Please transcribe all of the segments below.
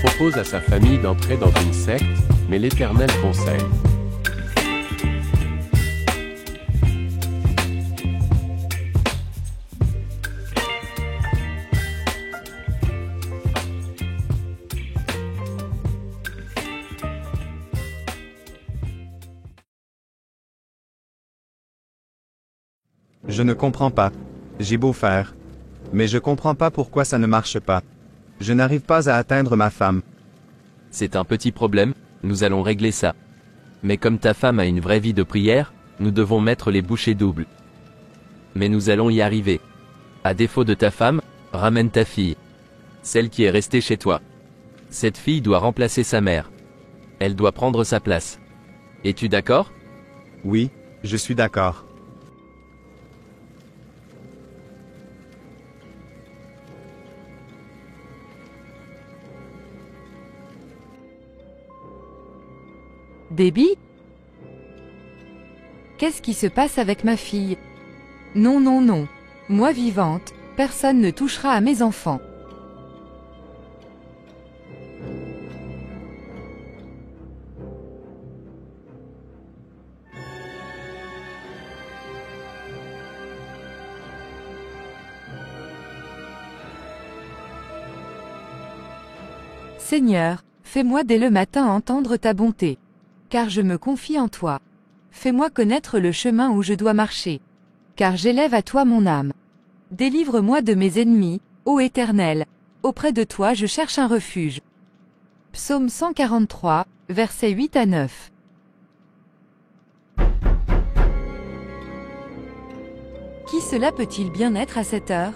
propose à sa famille d'entrer dans une secte, mais l'Éternel conseille. Je ne comprends pas. J'ai beau faire. Mais je comprends pas pourquoi ça ne marche pas. Je n'arrive pas à atteindre ma femme. C'est un petit problème, nous allons régler ça. Mais comme ta femme a une vraie vie de prière, nous devons mettre les bouchées doubles. Mais nous allons y arriver. À défaut de ta femme, ramène ta fille. Celle qui est restée chez toi. Cette fille doit remplacer sa mère. Elle doit prendre sa place. Es-tu d'accord? Oui, je suis d'accord. Déby? Qu'est-ce qui se passe avec ma fille? Non, non, non. Moi vivante, personne ne touchera à mes enfants. Seigneur, fais-moi dès le matin entendre ta bonté. Car je me confie en toi. Fais-moi connaître le chemin où je dois marcher. Car j'élève à toi mon âme. Délivre-moi de mes ennemis, ô Éternel. Auprès de toi je cherche un refuge. Psaume 143, versets 8 à 9. Qui cela peut-il bien être à cette heure?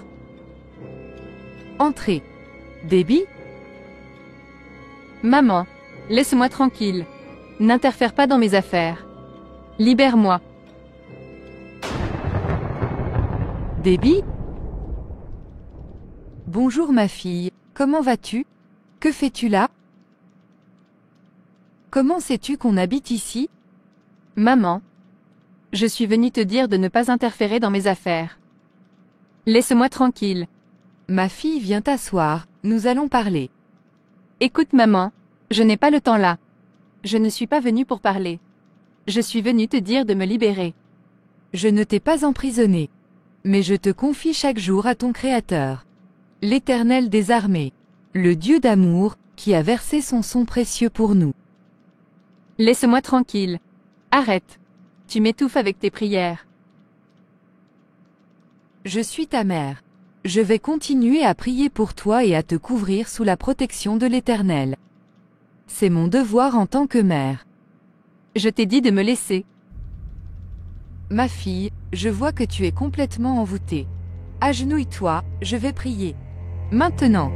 Entrez. Déby? Maman, laisse-moi tranquille. N'interfère pas dans mes affaires. Libère-moi. Déby? Bonjour ma fille, comment vas-tu? Que fais-tu là? Comment sais-tu qu'on habite ici? Maman, je suis venue te dire de ne pas interférer dans mes affaires. Laisse-moi tranquille. Ma fille viens t'asseoir, nous allons parler. Écoute maman, je n'ai pas le temps là. Je ne suis pas venue pour parler. Je suis venue te dire de me libérer. Je ne t'ai pas emprisonné. Mais je te confie chaque jour à ton Créateur. L'Éternel des armées. Le Dieu d'amour, qui a versé son sang précieux pour nous. Laisse-moi tranquille. Arrête. Tu m'étouffes avec tes prières. Je suis ta mère. Je vais continuer à prier pour toi et à te couvrir sous la protection de l'Éternel. C'est mon devoir en tant que mère. Je t'ai dit de me laisser. Ma fille, je vois que tu es complètement envoûtée. Agenouille-toi, je vais prier. Maintenant.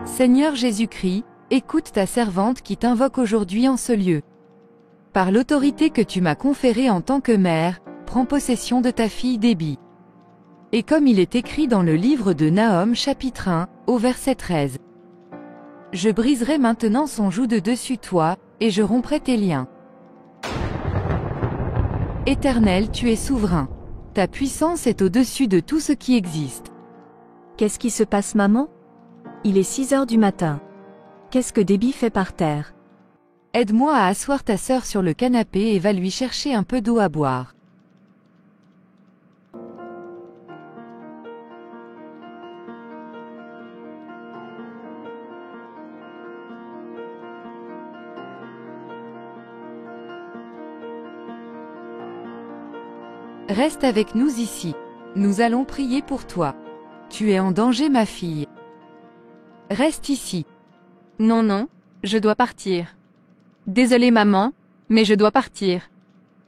Seigneur Jésus-Christ, écoute ta servante qui t'invoque aujourd'hui en ce lieu. Par l'autorité que tu m'as conférée en tant que mère, prends possession de ta fille Déby. Et comme il est écrit dans le livre de Nahum chapitre 1, au verset 13. Je briserai maintenant son joug de dessus toi, et je romprai tes liens. Éternel, tu es souverain. Ta puissance est au-dessus de tout ce qui existe. Qu'est-ce qui se passe, maman? Il est 6 heures du matin. Qu'est-ce que Déby fait par terre? Aide-moi à asseoir ta sœur sur le canapé et va lui chercher un peu d'eau à boire. Reste avec nous ici. Nous allons prier pour toi. Tu es en danger, ma fille. Reste ici. Non, non, je dois partir. Désolée maman, mais je dois partir.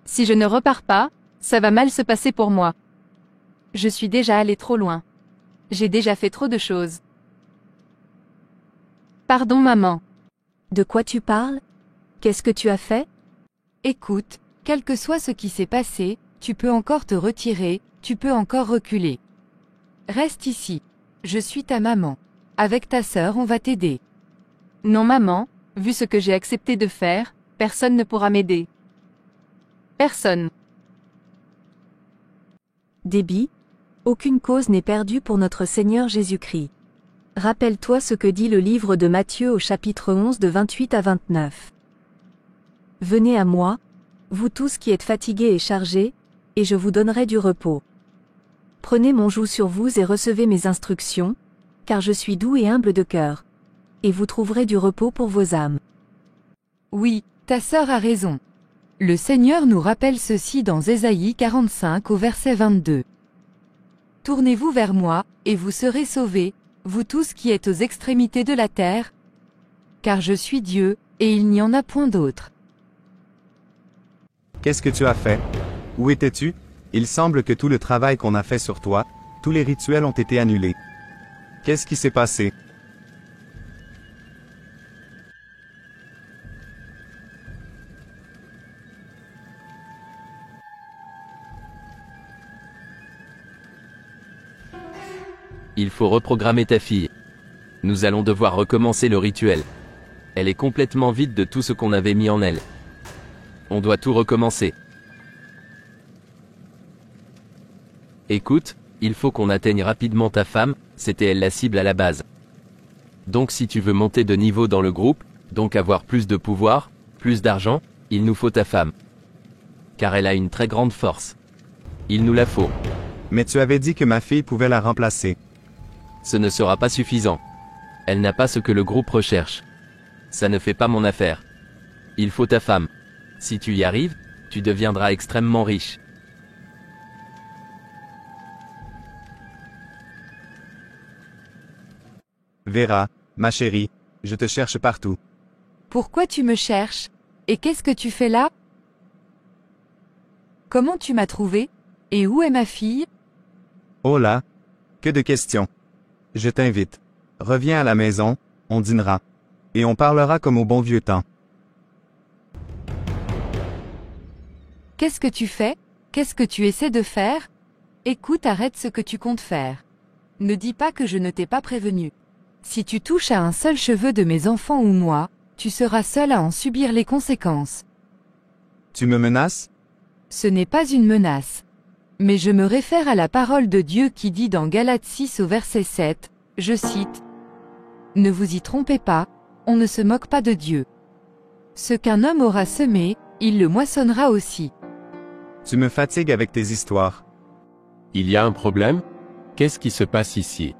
Si je ne repars pas, ça va mal se passer pour moi. Je suis déjà allée trop loin. J'ai déjà fait trop de choses. Pardon maman. De quoi tu parles? Qu'est-ce que tu as fait? Écoute, quel que soit ce qui s'est passé, tu peux encore te retirer, tu peux encore reculer. Reste ici. Je suis ta maman. Avec ta sœur, on va t'aider. Non maman, vu ce que j'ai accepté de faire, personne ne pourra m'aider. Personne. Déby, aucune cause n'est perdue pour notre Seigneur Jésus-Christ. Rappelle-toi ce que dit le livre de Matthieu au chapitre 11 de 28 à 29. Venez à moi, vous tous qui êtes fatigués et chargés, et je vous donnerai du repos. Prenez mon joug sur vous et recevez mes instructions, car je suis doux et humble de cœur. Et vous trouverez du repos pour vos âmes. Oui, ta sœur a raison. Le Seigneur nous rappelle ceci dans Ésaïe 45 au verset 22. Tournez-vous vers moi, et vous serez sauvés, vous tous qui êtes aux extrémités de la terre, car je suis Dieu, et il n'y en a point d'autre. Qu'est-ce que tu as fait? Où étais-tu? Il semble que tout le travail qu'on a fait sur toi, tous les rituels ont été annulés. Qu'est-ce qui s'est passé? Il faut reprogrammer ta fille. Nous allons devoir recommencer le rituel. Elle est complètement vide de tout ce qu'on avait mis en elle. On doit tout recommencer. Écoute, il faut qu'on atteigne rapidement ta femme, c'était elle la cible à la base. Donc si tu veux monter de niveau dans le groupe, donc avoir plus de pouvoir, plus d'argent, il nous faut ta femme. Car elle a une très grande force. Il nous la faut. Mais tu avais dit que ma fille pouvait la remplacer. Ce ne sera pas suffisant. Elle n'a pas ce que le groupe recherche. Ça ne fait pas mon affaire. Il faut ta femme. Si tu y arrives, tu deviendras extrêmement riche. Vera, ma chérie, je te cherche partout. Pourquoi tu me cherches? Et qu'est-ce que tu fais là? Comment tu m'as trouvé? Et où est ma fille? Oh là! Que de questions. Je t'invite. Reviens à la maison, on dînera. Et on parlera comme au bon vieux temps. Qu'est-ce que tu fais? Qu'est-ce que tu essaies de faire? Écoute, arrête ce que tu comptes faire. Ne dis pas que je ne t'ai pas prévenu. Si tu touches à un seul cheveu de mes enfants ou moi, tu seras seul à en subir les conséquences. Tu me menaces? Ce n'est pas une menace. Mais je me réfère à la parole de Dieu qui dit dans Galates 6 au verset 7, je cite, « Ne vous y trompez pas, on ne se moque pas de Dieu. Ce qu'un homme aura semé, il le moissonnera aussi. » Tu me fatigues avec tes histoires. Il y a un problème? Qu'est-ce qui se passe ici?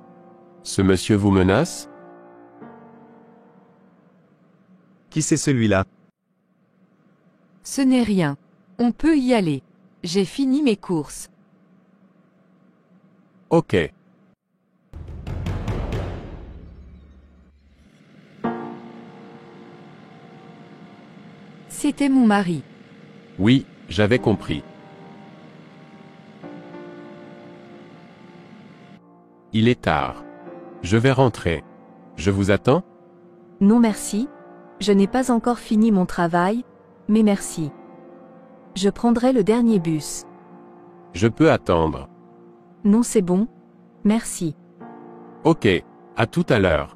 Ce monsieur vous menace? Qui c'est celui-là? Ce n'est rien. On peut y aller. J'ai fini mes courses. Ok. C'était mon mari. Oui, j'avais compris. Il est tard. Je vais rentrer. Je vous attends? Non merci. Je n'ai pas encore fini mon travail, mais merci. Je prendrai le dernier bus. Je peux attendre. Non c'est bon. Merci. Ok, à tout à l'heure.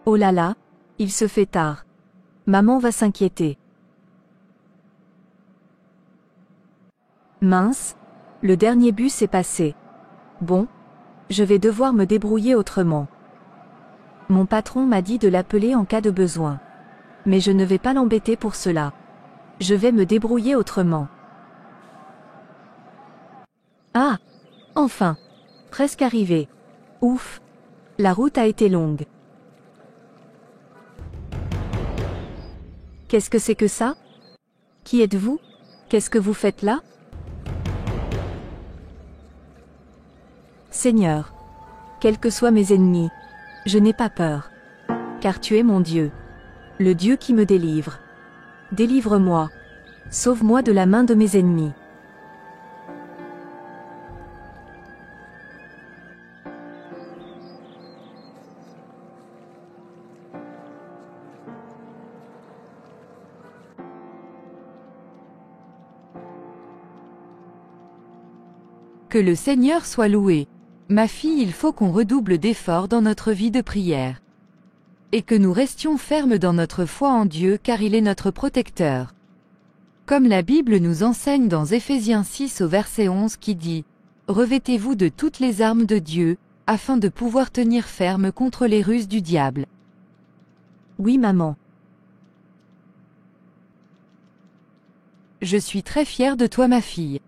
Oh là là, il se fait tard. Maman va s'inquiéter. Mince, le dernier bus est passé. Bon, je vais devoir me débrouiller autrement. Mon patron m'a dit de l'appeler en cas de besoin. Mais je ne vais pas l'embêter pour cela. Je vais me débrouiller autrement. Ah! Enfin! Presque arrivé. Ouf! La route a été longue. Qu'est-ce que c'est que ça? Qui êtes-vous? Qu'est-ce que vous faites là? Seigneur, quels que soient mes ennemis, je n'ai pas peur. Car tu es mon Dieu. Le Dieu qui me délivre. Délivre-moi. Sauve-moi de la main de mes ennemis. Que le Seigneur soit loué. Ma fille, il faut qu'on redouble d'efforts dans notre vie de prière. Et que nous restions fermes dans notre foi en Dieu car il est notre protecteur. Comme la Bible nous enseigne dans Éphésiens 6 au verset 11 qui dit revêtez-vous de toutes les armes de Dieu, afin de pouvoir tenir ferme contre les ruses du diable. Oui, maman. Je suis très fière de toi, ma fille.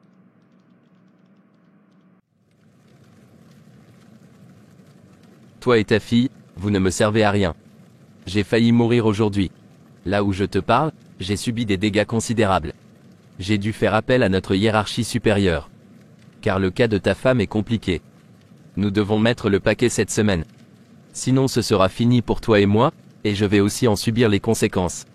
Toi et ta fille, vous ne me servez à rien. J'ai failli mourir aujourd'hui. Là où je te parle, j'ai subi des dégâts considérables. J'ai dû faire appel à notre hiérarchie supérieure. Car le cas de ta femme est compliqué. Nous devons mettre le paquet cette semaine. Sinon ce sera fini pour toi et moi, et je vais aussi en subir les conséquences.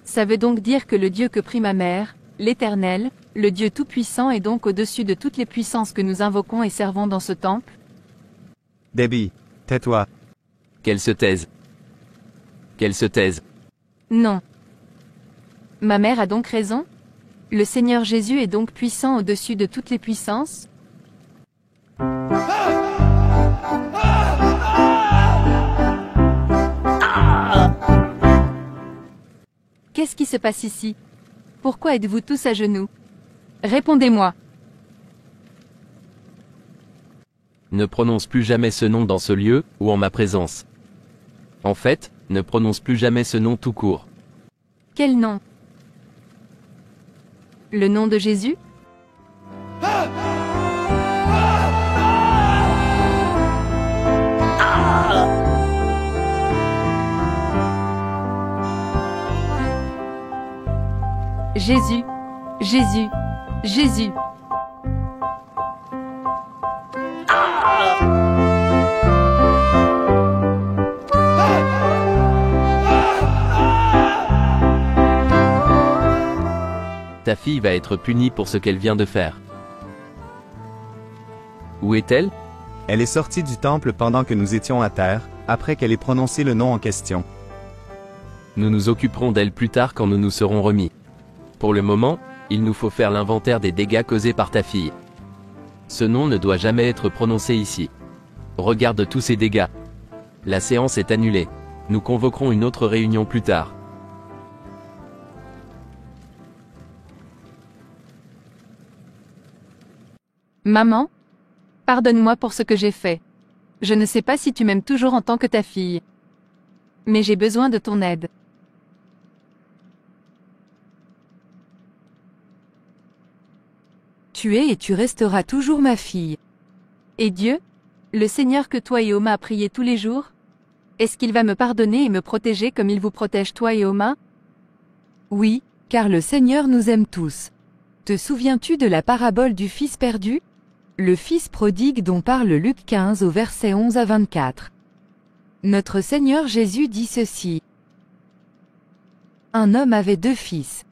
Ça veut donc dire que le Dieu que prie ma mère, l'Éternel, le Dieu Tout-Puissant est donc au-dessus de toutes les puissances que nous invoquons et servons dans ce temple? Debbie, tais-toi. Qu'elle se taise. Qu'elle se taise. Non. Ma mère a donc raison? Le Seigneur Jésus est donc puissant au-dessus de toutes les puissances? Qu'est-ce qui se passe ici? Pourquoi êtes-vous tous à genoux? Répondez-moi. Ne prononce plus jamais ce nom dans ce lieu, ou en ma présence. En fait, ne prononce plus jamais ce nom tout court. Quel nom? Le nom de Jésus? Jésus, Jésus, Jésus. Ta fille va être punie pour ce qu'elle vient de faire. Où est-elle? Elle est sortie du temple pendant que nous étions à terre, après qu'elle ait prononcé le nom en question. Nous nous occuperons d'elle plus tard quand nous nous serons remis. Pour le moment, il nous faut faire l'inventaire des dégâts causés par ta fille. Ce nom ne doit jamais être prononcé ici. Regarde tous ces dégâts. La séance est annulée. Nous convoquerons une autre réunion plus tard. Maman? Pardonne-moi pour ce que j'ai fait. Je ne sais pas si tu m'aimes toujours en tant que ta fille. Mais j'ai besoin de ton aide. Tu es et tu resteras toujours ma fille. Et Dieu? Le Seigneur que toi et Oma a prié tous les jours? Est-ce qu'il va me pardonner et me protéger comme il vous protège toi et Oma? Oui, car le Seigneur nous aime tous. Te souviens-tu de la parabole du fils perdu? Le fils prodigue dont parle Luc 15 au verset 11 à 24. Notre Seigneur Jésus dit ceci. Un homme avait 2 fils.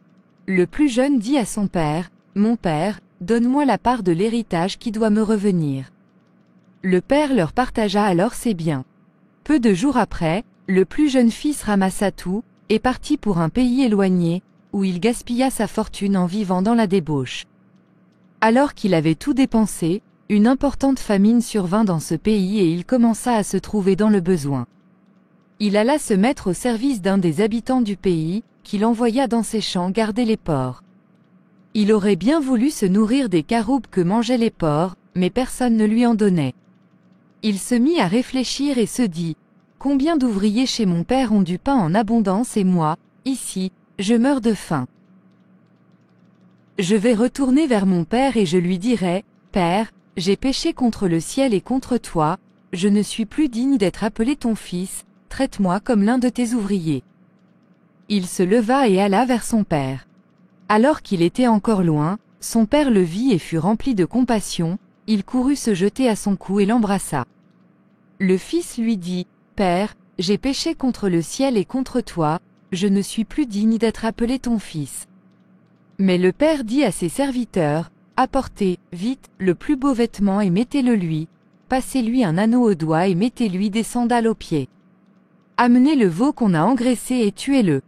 Le plus jeune dit à son père, « Mon père, donne-moi la part de l'héritage qui doit me revenir. » Le père leur partagea alors ses biens. Peu de jours après, le plus jeune fils ramassa tout, et partit pour un pays éloigné, où il gaspilla sa fortune en vivant dans la débauche. Alors qu'il avait tout dépensé, une importante famine survint dans ce pays et il commença à se trouver dans le besoin. Il alla se mettre au service d'un des habitants du pays, qu'il envoya dans ses champs garder les porcs. Il aurait bien voulu se nourrir des caroubes que mangeaient les porcs, mais personne ne lui en donnait. Il se mit à réfléchir et se dit, « Combien d'ouvriers chez mon père ont du pain en abondance et moi, ici, je meurs de faim. Je vais retourner vers mon père et je lui dirai, « Père, j'ai péché contre le ciel et contre toi, je ne suis plus digne d'être appelé ton fils, traite-moi comme l'un de tes ouvriers. » Il se leva et alla vers son père. Alors qu'il était encore loin, son père le vit et fut rempli de compassion, il courut se jeter à son cou et l'embrassa. Le fils lui dit, « Père, j'ai péché contre le ciel et contre toi, je ne suis plus digne d'être appelé ton fils. » Mais le père dit à ses serviteurs, « Apportez, vite, le plus beau vêtement et mettez-le lui, passez-lui un anneau au doigt et mettez-lui des sandales aux pieds. Amenez le veau qu'on a engraissé et tuez-le.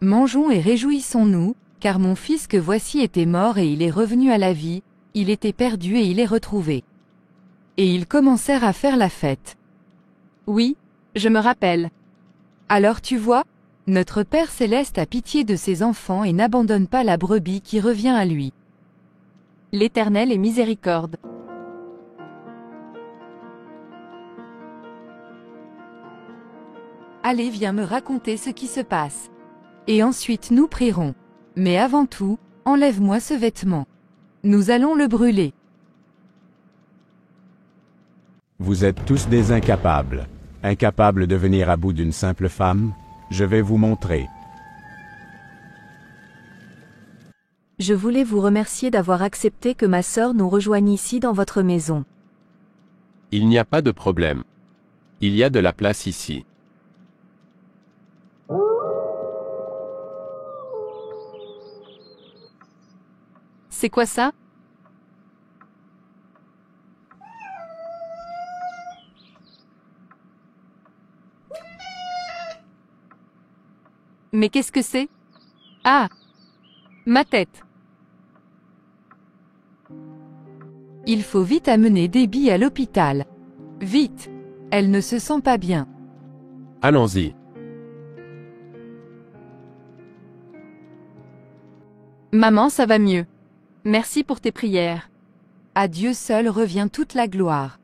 Mangeons et réjouissons-nous, car mon fils que voici était mort et il est revenu à la vie, il était perdu et il est retrouvé. » Et ils commencèrent à faire la fête. Oui, je me rappelle. Alors tu vois, Notre Père céleste a pitié de ses enfants et n'abandonne pas la brebis qui revient à lui. L'Éternel est miséricorde. Allez, viens me raconter ce qui se passe. Et ensuite nous prierons. Mais avant tout, enlève-moi ce vêtement. Nous allons le brûler. Vous êtes tous des incapables. Incapables de venir à bout d'une simple femme? Je vais vous montrer. Je voulais vous remercier d'avoir accepté que ma sœur nous rejoigne ici dans votre maison. Il n'y a pas de problème. Il y a de la place ici. C'est quoi ça? Mais qu'est-ce que c'est? Ah! Ma tête! Il faut vite amener Debbie à l'hôpital. Vite! Elle ne se sent pas bien. Allons-y. Maman, ça va mieux. Merci pour tes prières. À Dieu seul revient toute la gloire.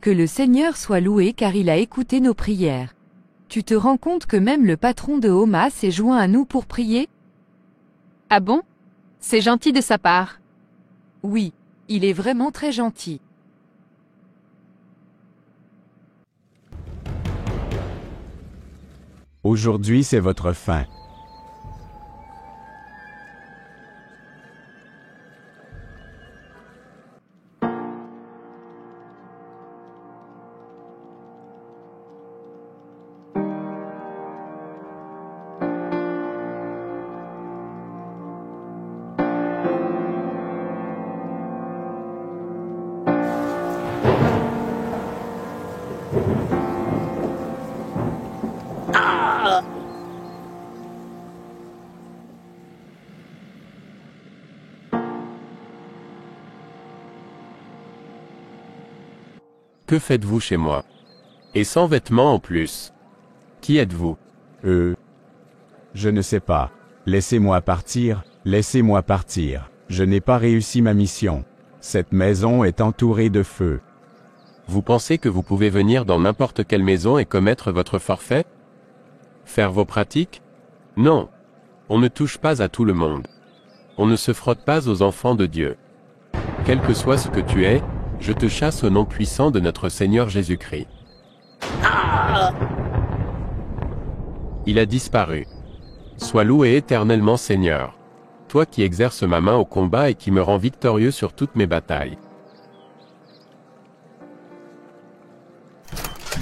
Que le Seigneur soit loué car il a écouté nos prières. Tu te rends compte que même le patron de Homa s'est joint à nous pour prier? Ah bon? C'est gentil de sa part. Oui, il est vraiment très gentil. Aujourd'hui c'est votre fin. Que faites-vous chez moi? Et sans vêtements en plus. Qui êtes-vous? Je ne sais pas. Laissez-moi partir, laissez-moi partir. Je n'ai pas réussi ma mission. Cette maison est entourée de feu. Vous pensez que vous pouvez venir dans n'importe quelle maison et commettre votre forfait? Faire vos pratiques? Non. On ne touche pas à tout le monde. On ne se frotte pas aux enfants de Dieu. Quel que soit ce que tu es, je te chasse au nom puissant de notre Seigneur Jésus-Christ. Il a disparu. Sois loué éternellement Seigneur. Toi qui exerces ma main au combat et qui me rends victorieux sur toutes mes batailles.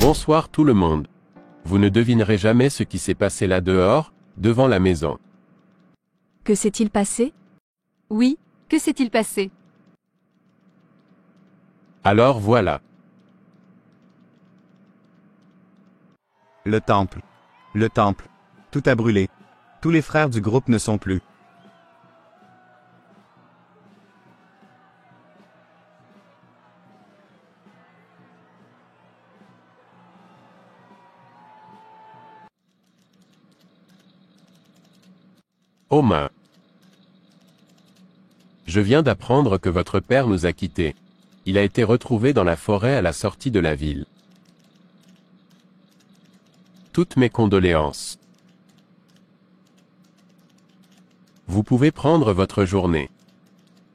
Bonsoir tout le monde. Vous ne devinerez jamais ce qui s'est passé là dehors, devant la maison. Que s'est-il passé? Oui, que s'est-il passé? Alors voilà. Le temple. Le temple. Tout a brûlé. Tous les frères du groupe ne sont plus. Homa. Je viens d'apprendre que votre père nous a quittés. Il a été retrouvé dans la forêt à la sortie de la ville. Toutes mes condoléances. Vous pouvez prendre votre journée.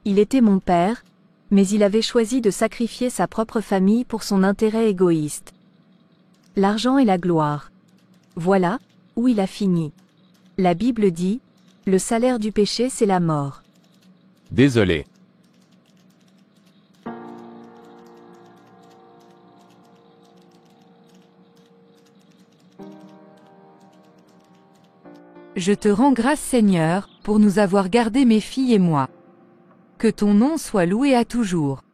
Il était mon père, mais il avait choisi de sacrifier sa propre famille pour son intérêt égoïste. L'argent et la gloire. Voilà où il a fini. La Bible dit, le salaire du péché c'est la mort. Désolé. Je te rends grâce Seigneur, pour nous avoir gardés mes filles et moi. Que ton nom soit loué à toujours.